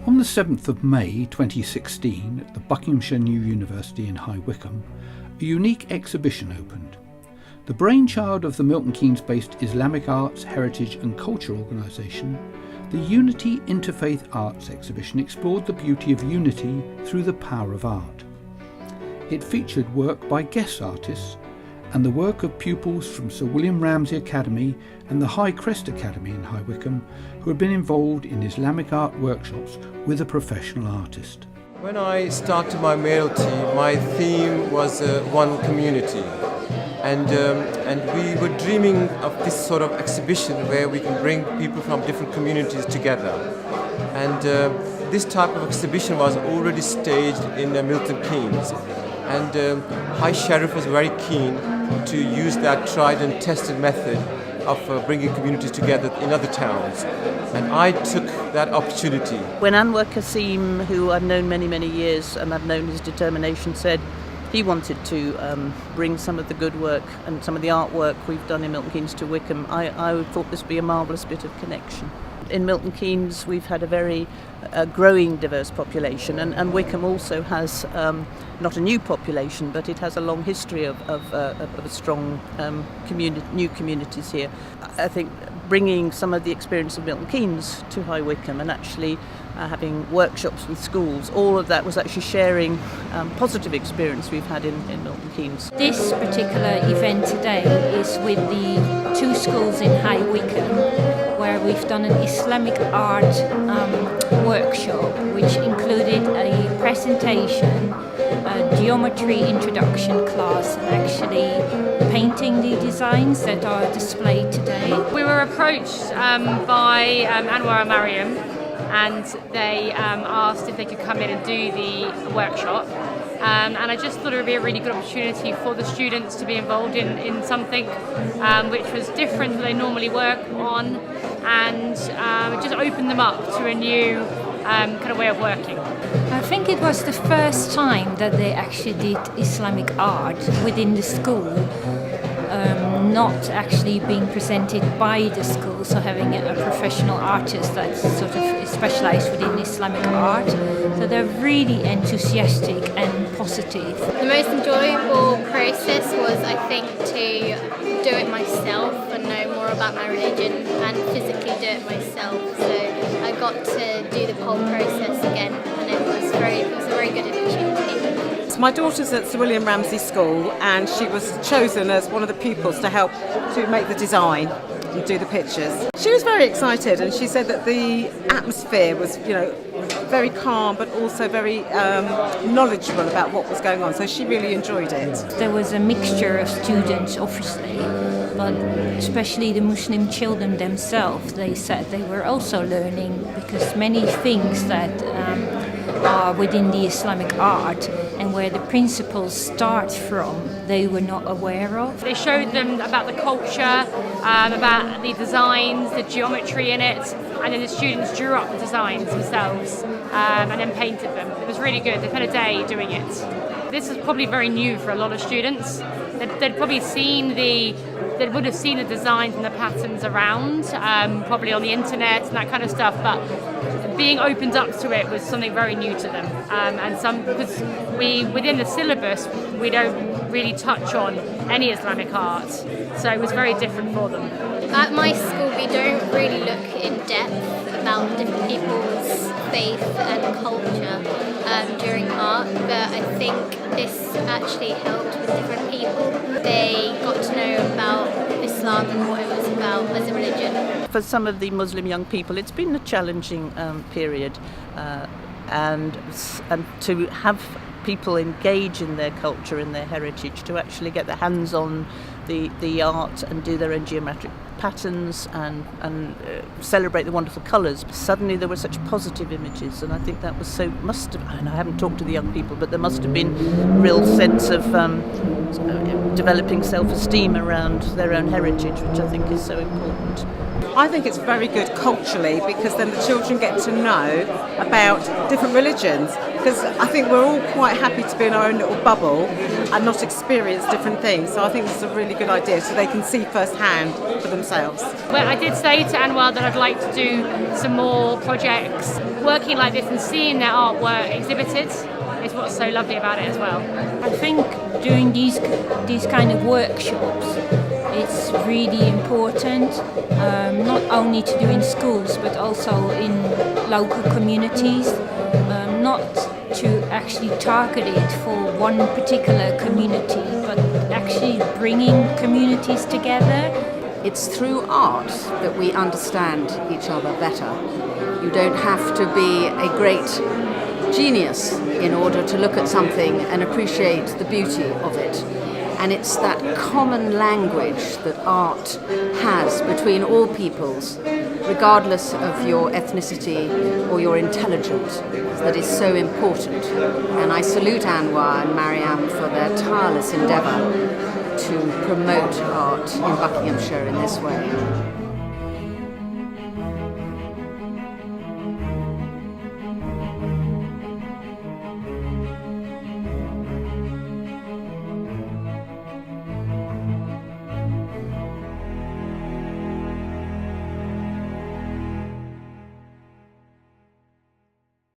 On the 7th of May 2016 at the Buckinghamshire New University in High Wycombe, a unique exhibition opened. The brainchild of the Milton Keynes-based Islamic Arts, Heritage and Culture organisation, the Unity Interfaith Arts exhibition explored the beauty of unity through the power of art. It featured work by guest artists and the work of pupils from Sir William Ramsay Academy and the High Crest Academy in High Wycombe who had been involved in Islamic art workshops with a professional artist. When I started my mayoralty, my theme was one community. And we were dreaming of this sort of exhibition where we can bring people from different communities together. And this type of exhibition was already staged in Milton Keynes. And High Sheriff was very keen to use that tried and tested method of bringing communities together in other towns. And I took that opportunity. When Anwar Kasim, who I've known many years and I've known his determination, said he wanted to bring some of the good work and some of the artwork we've done in Milton Keynes to Wycombe, I thought this would be a marvellous bit of connection. In Milton Keynes we've had a very growing diverse population, and Wycombe also has not a new population, but it has a long history of a strong new communities here. I think bringing some of the experience of Milton Keynes to High Wycombe and actually having workshops with schools, all of that was actually sharing positive experience we've had in Milton Keynes. This particular event today is with the two schools in High Wycombe, where we've done an Islamic art workshop, which included a presentation, a geometry introduction class, and actually painting the designs that are displayed today. We were approached by Anwar and Mariam, and they asked if they could come in and do the workshop. And I just thought it would be a really good opportunity for the students to be involved in something which was different than they normally work on, and just opened them up to a new kind of way of working. I think it was the first time that they actually did Islamic art within the school, not actually being presented by the school, so having a professional artist that's sort of specialised within Islamic art. So they're really enthusiastic and positive. The most enjoyable process was, I think, to do it myself and know more about my religion and physically do it myself. So I got to do the whole process again, and it was a very good opportunity. My daughter's at Sir William Ramsay School, and she was chosen as one of the pupils to help to make the design and do the pictures. She was very excited, and she said that the atmosphere was, very calm, but also very knowledgeable about what was going on. So she really enjoyed it. There was a mixture of students, obviously, but especially the Muslim children themselves. They said they were also learning, because many things that are within the Islamic art and where the principles start from, they were not aware of. They showed them about the culture, about the designs, the geometry in it, and then the students drew up the designs themselves and then painted them. It was really good. They spent a day doing it. This is probably very new for a lot of students. They'd probably they would have seen the designs and the patterns around, probably on the internet and that kind of stuff, but being opened up to it was something very new to them. Because within the syllabus, we don't really touch on any Islamic art, so it was very different for them. At my school, we don't really look in depth about different people's faith and culture during art, but I think this actually helped with different people. They got to know about Islam and what it was about as a religion. For some of the Muslim young people, it's been a challenging period, and to have people engage in their culture and their heritage, to actually get their hands on the art and do their own geometric patterns and celebrate the wonderful colours. Suddenly there were such positive images, and I think that was and I haven't talked to the young people, but there must have been a real sense of developing self-esteem around their own heritage, which I think is so important. I think it's very good culturally, because then the children get to know about different religions. Because I think we're all quite happy to be in our own little bubble and not experience different things. So I think this is a really good idea, so they can see firsthand for themselves. Well, I did say to Anwar that I'd like to do some more projects. Working like this and seeing their artwork exhibited is what's so lovely about it as well. I think doing these kind of workshops, it's really important, not only to do in schools but also in local communities, not to actually target it for one particular community, but actually bringing communities together. It's through art that we understand each other better. You don't have to be a great genius in order to look at something and appreciate the beauty of it. And it's that common language that art has between all peoples, regardless of your ethnicity or your intelligence, that is so important. And I salute Anwar and Mariam for their tireless endeavour to promote art in Buckinghamshire in this way.